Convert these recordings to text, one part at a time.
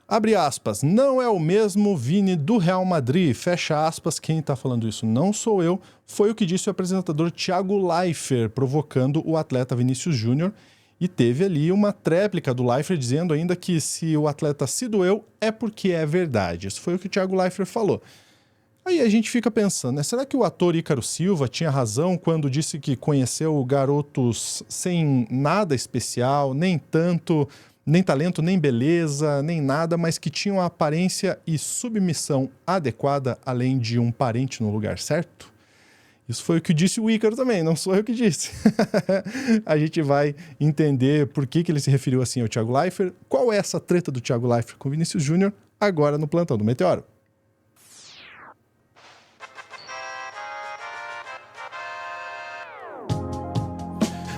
Abre aspas, não é o mesmo Vini do Real Madrid, fecha aspas, quem tá falando isso não sou eu, foi o que disse o apresentador Thiago Leifert, provocando o atleta Vinícius Júnior, e teve ali uma tréplica do Leifert dizendo ainda que se o atleta se doeu é porque é verdade. Isso foi o que o Thiago Leifert falou. Aí a gente fica pensando, né? Será que o ator Ícaro Silva tinha razão quando disse que conheceu garotos sem nada especial, nem tanto, nem talento, nem beleza, nem nada, mas que tinham a aparência e submissão adequada, além de um parente no lugar certo? Isso foi o que disse o Ícaro também, não sou eu que disse. A gente vai entender por que ele se referiu assim ao Thiago Leifert, qual é essa treta do Thiago Leifert com o Vinícius Júnior, agora no Plantão do Meteoro.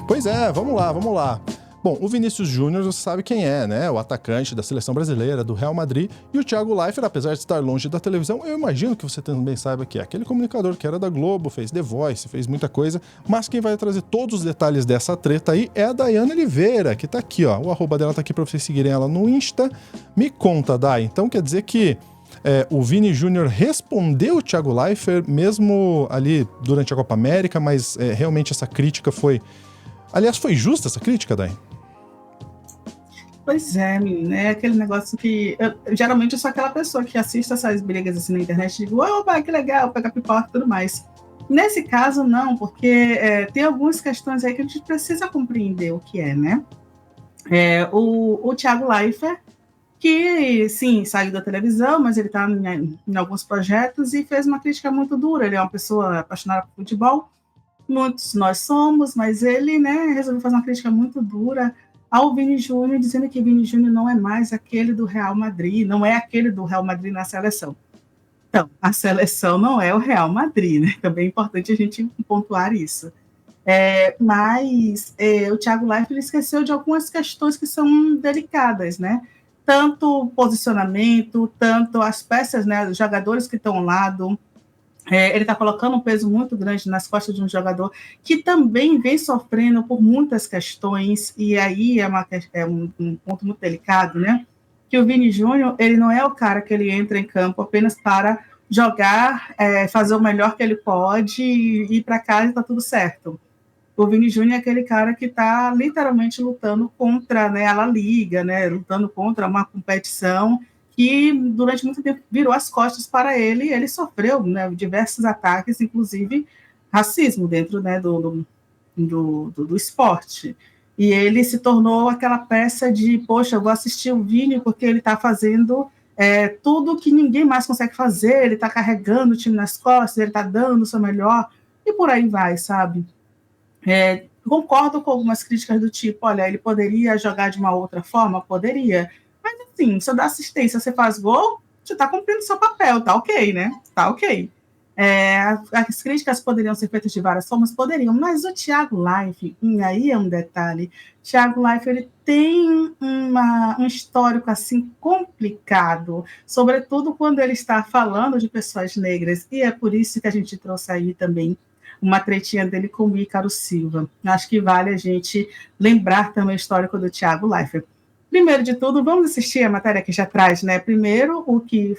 Pois é, vamos lá. Bom, o Vinícius Júnior você sabe quem é, né? O atacante da seleção brasileira, do Real Madrid. E o Thiago Leifert, apesar de estar longe da televisão, eu imagino que você também saiba que é aquele comunicador que era da Globo, fez The Voice, fez muita coisa. Mas quem vai trazer todos os detalhes dessa treta aí é a Daiane Oliveira, que tá aqui, ó. O arroba dela tá aqui pra vocês seguirem ela no Insta. Me conta, Dai. Então quer dizer que o Vini Júnior respondeu o Thiago Leifert, mesmo ali durante a Copa América, mas realmente essa crítica foi... Aliás, foi justa essa crítica, Dai? Pois é, menina, é aquele negócio que... geralmente eu sou aquela pessoa que assiste essas brigas assim na internet e digo, opa, que legal, pega pipoca e tudo mais. Nesse caso, não, porque tem algumas questões aí que a gente precisa compreender o que é, né? O Thiago Leifert, que, sim, saiu da televisão, mas ele está em alguns projetos e fez uma crítica muito dura. Ele é uma pessoa apaixonada por futebol, muitos nós somos, mas ele, né, resolveu fazer uma crítica muito dura ao Vini Júnior, dizendo que Vini Júnior não é mais aquele do Real Madrid, não é aquele do Real Madrid na seleção. Então, a seleção não é o Real Madrid, né? Também é importante a gente pontuar isso. Mas o Thiago Leifert esqueceu de algumas questões que são delicadas, né? Tanto posicionamento, tanto as peças, né, os jogadores que estão ao lado. Ele está colocando um peso muito grande nas costas de um jogador que também vem sofrendo por muitas questões, e aí é um ponto muito delicado, né? Que o Vini Júnior, ele não é o cara que ele entra em campo apenas para jogar, fazer o melhor que ele pode e ir para casa e está tudo certo. O Vini Júnior é aquele cara que está literalmente lutando contra, né, a La Liga, né, lutando contra uma competição que durante muito tempo virou as costas para ele, e ele sofreu, né, diversos ataques, inclusive racismo dentro, né, do esporte. E ele se tornou aquela peça de, poxa, eu vou assistir o Vini porque ele está fazendo tudo que ninguém mais consegue fazer, ele está carregando o time nas costas, ele está dando o seu melhor, e por aí vai, sabe? Concordo com algumas críticas do tipo, olha, ele poderia jogar de uma outra forma? Poderia. Mas, assim, se eu dar assistência, você faz gol, você está cumprindo seu papel, tá ok, né? Tá ok. As críticas poderiam ser feitas de várias formas? Poderiam, mas o Thiago Leifert, aí é um detalhe, Thiago Leifert, ele tem um histórico, assim, complicado, sobretudo quando ele está falando de pessoas negras, e é por isso que a gente trouxe aí também uma tretinha dele com o Ícaro Silva. Acho que vale a gente lembrar também o histórico do Thiago Leifert. Primeiro de tudo, vamos assistir a matéria que já traz, né? Primeiro, o que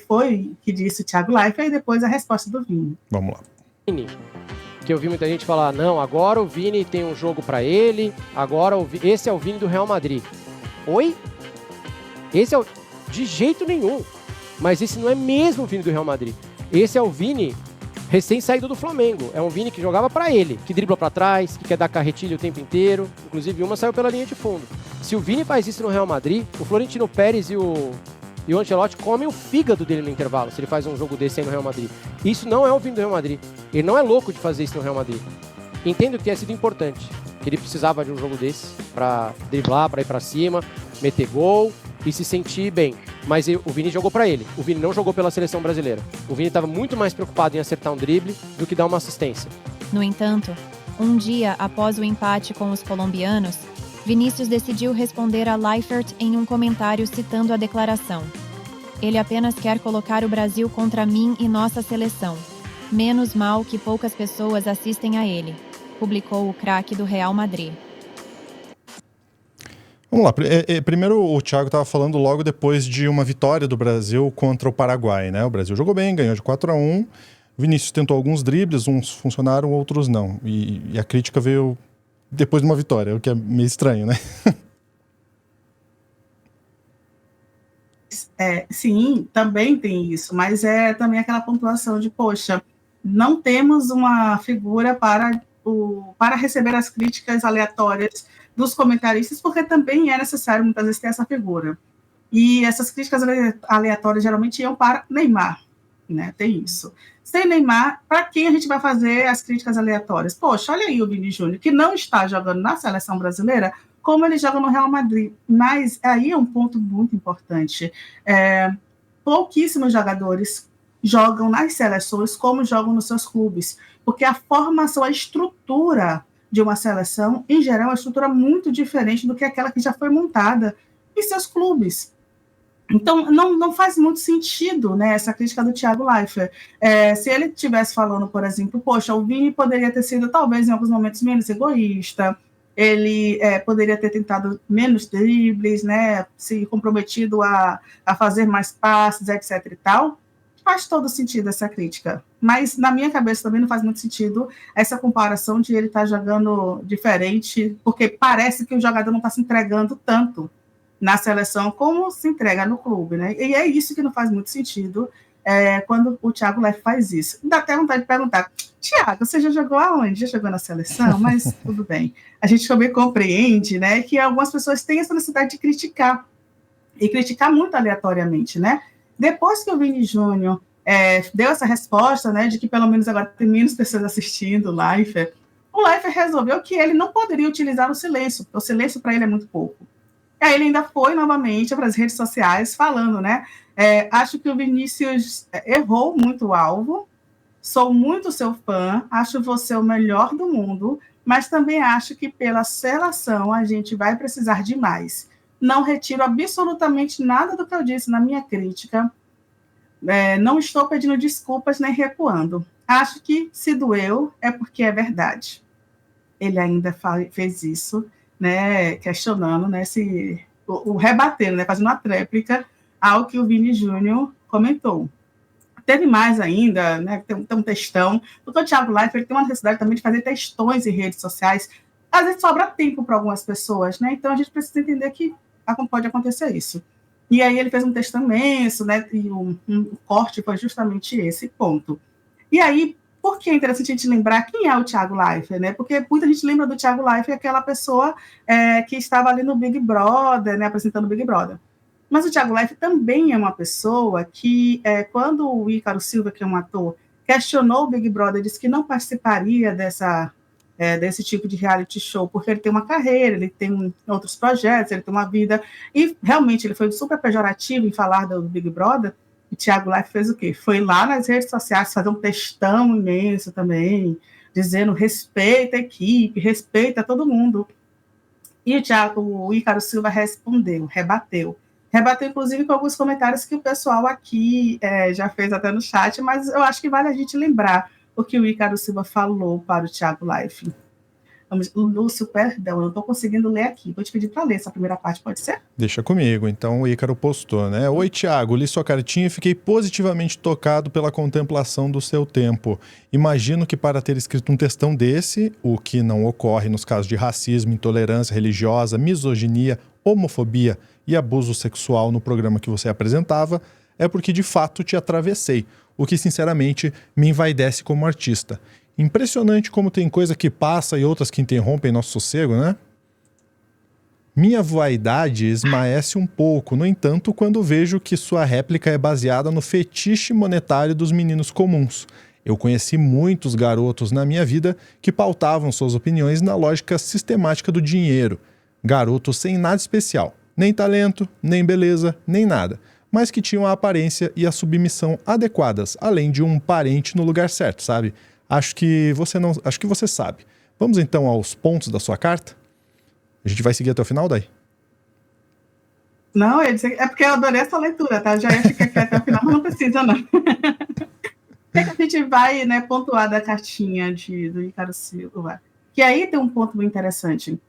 disse o Thiago Leifert e depois a resposta do Vini. Vamos lá. Que eu vi muita gente falar, não, agora o Vini tem um jogo para ele, agora esse é o Vini do Real Madrid. Oi? Esse é o... De jeito nenhum. Mas esse não é mesmo o Vini do Real Madrid. Esse é o Vini recém-saído do Flamengo. É um Vini que jogava pra ele, que dribla pra trás, que quer dar carretilha o tempo inteiro. Inclusive, uma saiu pela linha de fundo. Se o Vini faz isso no Real Madrid, o Florentino Pérez e o Ancelotti comem o fígado dele no intervalo, se ele faz um jogo desse aí no Real Madrid. Isso não é o Vini do Real Madrid. Ele não é louco de fazer isso no Real Madrid. Entendo que tenha sido importante, que ele precisava de um jogo desse pra driblar, pra ir pra cima, meter gol e se sentir bem. Mas o Vini jogou pra ele. O Vini não jogou pela seleção brasileira. O Vini estava muito mais preocupado em acertar um drible do que dar uma assistência. No entanto, um dia após o empate com os colombianos, Vinícius decidiu responder a Leifert em um comentário citando a declaração. Ele apenas quer colocar o Brasil contra mim e nossa seleção. Menos mal que poucas pessoas assistem a ele, publicou o craque do Real Madrid. Vamos lá. Primeiro, o Thiago estava falando logo depois de uma vitória do Brasil contra o Paraguai, né? O Brasil jogou bem, ganhou de 4-1. O Vinícius tentou alguns dribles, uns funcionaram, outros não. E a crítica veio depois de uma vitória, o que é meio estranho, né? Sim, também tem isso, mas é também aquela pontuação de, poxa, não temos uma figura para receber as críticas aleatórias dos comentaristas, porque também é necessário, muitas vezes, ter essa figura. E essas críticas aleatórias geralmente iam para Neymar, né? Tem isso. Sem Neymar, para quem a gente vai fazer as críticas aleatórias? Poxa, olha aí o Vini Júnior, que não está jogando na seleção brasileira, como ele joga no Real Madrid. Mas aí é um ponto muito importante. Pouquíssimos jogadores jogam nas seleções como jogam nos seus clubes, porque a formação, a estrutura de uma seleção, em geral, é uma estrutura muito diferente do que aquela que já foi montada em seus clubes. Então, não faz muito sentido, né, essa crítica do Thiago Leifert. Se ele estivesse falando, por exemplo, poxa, o Vini poderia ter sido, talvez, em alguns momentos, menos egoísta, ele poderia ter tentado menos dribles, né, se comprometido a fazer mais passes, etc. e tal, faz todo sentido essa crítica. Mas, na minha cabeça, também não faz muito sentido essa comparação de ele estar jogando diferente, porque parece que o jogador não está se entregando tanto na seleção como se entrega no clube, né? E é isso que não faz muito sentido quando o Thiago Leifert faz isso. Dá até vontade de perguntar, Thiago, você já jogou aonde? Já jogou na seleção? Mas tudo bem. A gente também compreende, né, que algumas pessoas têm essa necessidade de criticar, e criticar muito aleatoriamente, né? Depois que o Vini Júnior deu essa resposta, né, de que pelo menos agora tem menos pessoas assistindo o Leifert resolveu que ele não poderia utilizar o silêncio, porque o silêncio para ele é muito pouco. E aí ele ainda foi novamente para as redes sociais falando, né? Acho que o Vinícius errou muito o alvo, sou muito seu fã, acho você o melhor do mundo, mas também acho que pela seleção a gente vai precisar de mais. Não retiro absolutamente nada do que eu disse na minha crítica, não estou pedindo desculpas nem recuando. Acho que se doeu é porque é verdade. Ele ainda fez isso, né, questionando, né, o rebatendo, né, fazendo uma tréplica ao que o Vini Júnior comentou. Teve mais ainda, né, tem um textão, porque o Thiago Leifert tem uma necessidade também de fazer textões em redes sociais, às vezes sobra tempo para algumas pessoas, né, então a gente precisa entender que pode acontecer isso. E aí ele fez um textão imenso, né, e um corte foi justamente esse ponto. E aí, por que é interessante a gente lembrar quem é o Thiago Leifert, né? Porque muita gente lembra do Thiago Leifert, aquela pessoa que estava ali no Big Brother, né, apresentando o Big Brother. Mas o Thiago Leifert também é uma pessoa que, quando o Ícaro Silva, que é um ator, questionou o Big Brother, disse que não participaria desse tipo de reality show, porque ele tem uma carreira, ele tem outros projetos, ele tem uma vida, e realmente ele foi super pejorativo em falar do Big Brother. O Thiago Leifert fez o quê? Foi lá nas redes sociais fazer um textão imenso também, dizendo respeita a equipe, respeita todo mundo. E o Ícaro Silva respondeu, rebateu, inclusive, com alguns comentários que o pessoal aqui já fez até no chat, mas eu acho que vale a gente lembrar o que o Ícaro Silva falou para o Thiago Leifert. Lúcio, perdão, eu não estou conseguindo ler aqui. Vou te pedir para ler essa primeira parte, pode ser? Deixa comigo. Então o Ícaro postou, né? Oi, Thiago, li sua cartinha e fiquei positivamente tocado pela contemplação do seu tempo. Imagino que para ter escrito um textão desse, o que não ocorre nos casos de racismo, intolerância religiosa, misoginia, homofobia e abuso sexual no programa que você apresentava, é porque de fato te atravessei, o que sinceramente me envaidece como artista. Impressionante como tem coisa que passa e outras que interrompem nosso sossego, né? Minha vaidade esmaece um pouco, no entanto, quando vejo que sua réplica é baseada no fetiche monetário dos meninos comuns. Eu conheci muitos garotos na minha vida que pautavam suas opiniões na lógica sistemática do dinheiro. Garotos sem nada especial, nem talento, nem beleza, nem nada, mas que tinham a aparência e a submissão adequadas, além de um parente no lugar certo, sabe? Acho que você sabe. Vamos então aos pontos da sua carta? A gente vai seguir até o final, daí? Não, é porque eu adorei essa leitura, tá? Já ia ficar aqui até o final, mas não precisa, não. O que a gente vai, né, pontuar da cartinha do Ícaro Silva? Que aí tem um ponto muito interessante.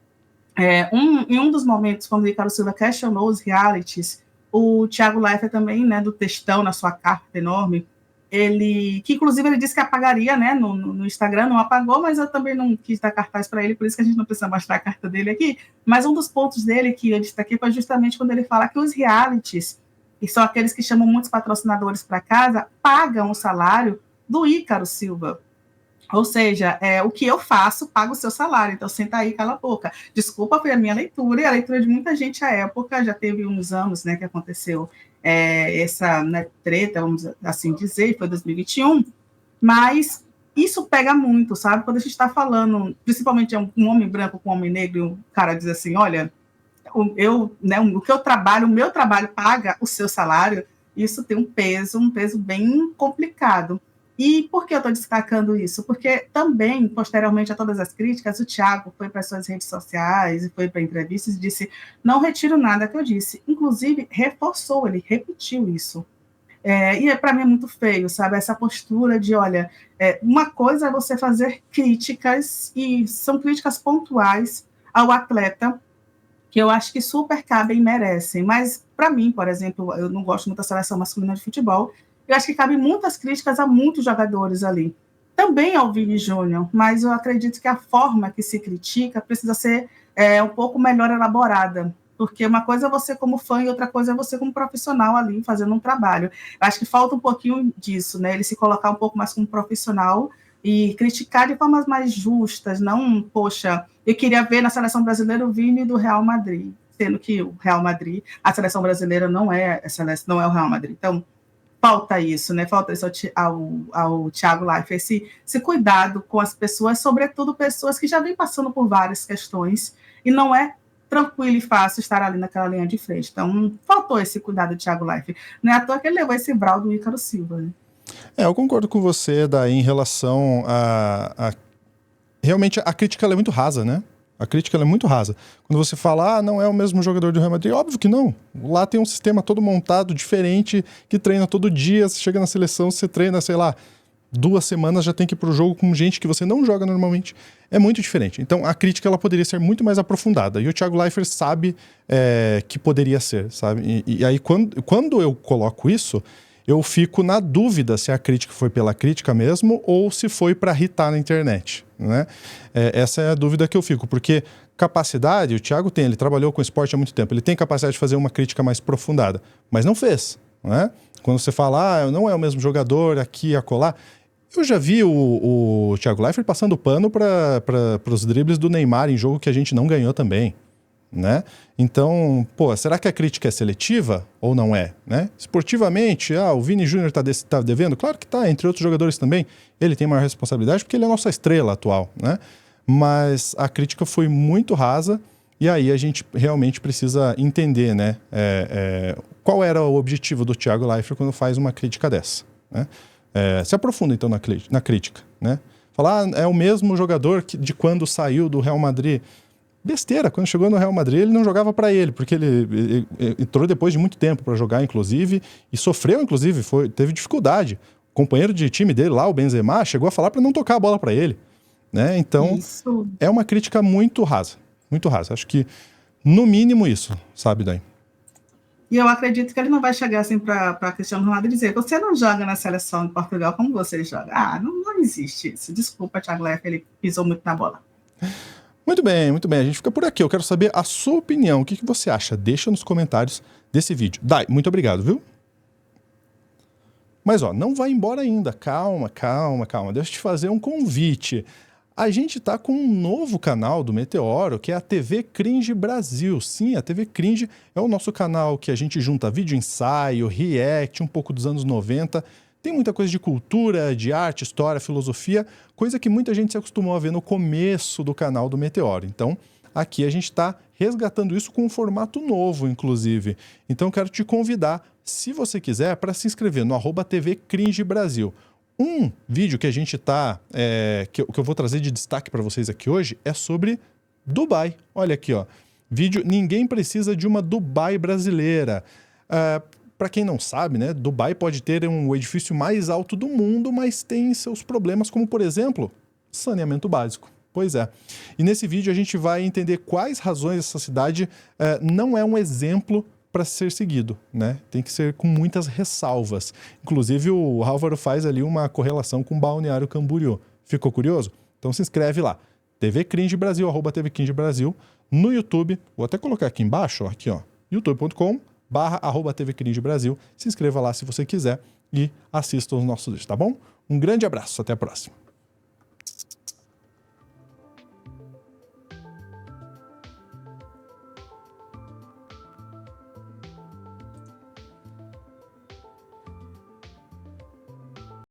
Em um dos momentos, quando o Ícaro Silva questionou os realities, o Thiago Leifert também, né, do textão na sua carta enorme, que inclusive ele disse que apagaria, né, no Instagram, não apagou, mas eu também não quis dar cartaz para ele, por isso que a gente não precisa mostrar a carta dele aqui, mas um dos pontos dele que eu destaquei foi justamente quando ele fala que os realities, que são aqueles que chamam muitos patrocinadores para casa, pagam o salário do Ícaro Silva. Ou seja, o que eu faço, paga o seu salário, então senta aí, cala a boca. Desculpa, foi a minha leitura e a leitura de muita gente à época, já teve uns anos, né, que aconteceu essa, né, treta, vamos assim dizer, foi 2021, mas isso pega muito, sabe? Quando a gente está falando, principalmente um homem branco com um homem negro, e o cara diz assim, olha, o que eu trabalho, o meu trabalho paga o seu salário, isso tem um peso bem complicado. E por que eu estou destacando isso? Porque também, posteriormente a todas as críticas, o Thiago foi para as suas redes sociais e foi para entrevistas e disse, não retiro nada que eu disse. Inclusive, reforçou, ele repetiu isso. E para mim é muito feio, sabe? Essa postura de, olha, uma coisa é você fazer críticas, e são críticas pontuais ao atleta, que eu acho que super cabem e merecem. Mas, para mim, por exemplo, eu não gosto muito da seleção masculina de futebol, eu acho que cabem muitas críticas a muitos jogadores ali. Também ao Vini Júnior, mas eu acredito que a forma que se critica precisa ser um pouco melhor elaborada, porque uma coisa é você como fã e outra coisa é você como profissional ali fazendo um trabalho. Eu acho que falta um pouquinho disso, né? Ele se colocar um pouco mais como profissional e criticar de formas mais justas, não, poxa, eu queria ver na seleção brasileira o Vini do Real Madrid, sendo que o Real Madrid, a seleção brasileira não é o Real Madrid. Então, falta isso, né? Falta isso ao Thiago Leifert, esse cuidado com as pessoas, sobretudo pessoas que já vêm passando por várias questões, e não é tranquilo e fácil estar ali naquela linha de frente. Então, faltou esse cuidado do Thiago Leifert. Não é à toa que ele levou esse brau do Ícaro Silva, né? Eu concordo com você daí em relação realmente a crítica ela é muito rasa, né? A crítica ela é muito rasa. Quando você fala, não é o mesmo jogador do Real Madrid, óbvio que não. Lá tem um sistema todo montado, diferente, que treina todo dia. Você chega na seleção, você treina, sei lá, 2 semanas, já tem que ir pro jogo com gente que você não joga normalmente. É muito diferente. Então, a crítica ela poderia ser muito mais aprofundada. E o Thiago Leifert sabe que poderia ser, sabe? E aí, quando eu coloco isso, eu fico na dúvida se a crítica foi pela crítica mesmo ou se foi para irritar na internet, né? Essa é a dúvida que eu fico, porque capacidade, o Thiago tem, ele trabalhou com esporte há muito tempo, ele tem capacidade de fazer uma crítica mais aprofundada, mas não fez, né? Quando você fala, não é o mesmo jogador aqui, acolá, eu já vi o Thiago Leifert passando pano para os dribles do Neymar em jogo que a gente não ganhou também, né? Então, será que a crítica é seletiva ou não é, né? Esportivamente, o Vini Júnior tá devendo? Claro que tá, entre outros jogadores também. Ele tem maior responsabilidade porque ele é a nossa estrela atual, né? Mas a crítica foi muito rasa e aí a gente realmente precisa entender, né? Qual era o objetivo do Thiago Leifert quando faz uma crítica dessa, né? Se aprofunda então na crítica, né? Falar, é o mesmo jogador de quando saiu do Real Madrid. Besteira, quando chegou no Real Madrid ele não jogava para ele, porque ele entrou depois de muito tempo para jogar, inclusive, e sofreu, inclusive, teve dificuldade. O companheiro de time dele lá, o Benzema, chegou a falar para não tocar a bola para ele, né? Então, isso é uma crítica muito rasa, muito rasa. Acho que, no mínimo, isso, sabe, Dai? E eu acredito que ele não vai chegar assim para Cristiano Ronaldo e dizer, você não joga na seleção de Portugal como você joga. Não existe isso. Desculpa, Thiago Leifert, ele pisou muito na bola. Muito bem, muito bem. A gente fica por aqui. Eu quero saber a sua opinião. O que você acha? Deixa nos comentários desse vídeo. Dai, muito obrigado, viu? Mas, não vai embora ainda. Calma. Deixa eu te fazer um convite. A gente tá com um novo canal do Meteoro, que é a TV Cringe Brasil. Sim, a TV Cringe é o nosso canal que a gente junta vídeo ensaio, react, um pouco dos anos 90... Tem muita coisa de cultura, de arte, história, filosofia, coisa que muita gente se acostumou a ver no começo do canal do Meteoro. Então, aqui a gente está resgatando isso com um formato novo, inclusive. Então, quero te convidar, se você quiser, para se inscrever no @TV Cringe Brasil. Um vídeo que a gente está, que eu vou trazer de destaque para vocês aqui hoje, é sobre Dubai. Olha aqui, vídeo Ninguém Precisa de uma Dubai Brasileira. Para quem não sabe, né, Dubai pode ter o edifício mais alto do mundo, mas tem seus problemas, como, por exemplo, saneamento básico. Pois é. E nesse vídeo a gente vai entender quais razões essa cidade não é um exemplo para ser seguido, né? Tem que ser com muitas ressalvas. Inclusive o Álvaro faz ali uma correlação com o Balneário Camboriú. Ficou curioso? Então se inscreve lá. TV Cringe Brasil, @TV Cringe Brasil, no YouTube. Vou até colocar aqui embaixo, ó, aqui, ó, youtube.com/@TV Cringe Brasil. Se inscreva lá se você quiser e assista os nossos vídeos, tá bom? Um grande abraço, até a próxima.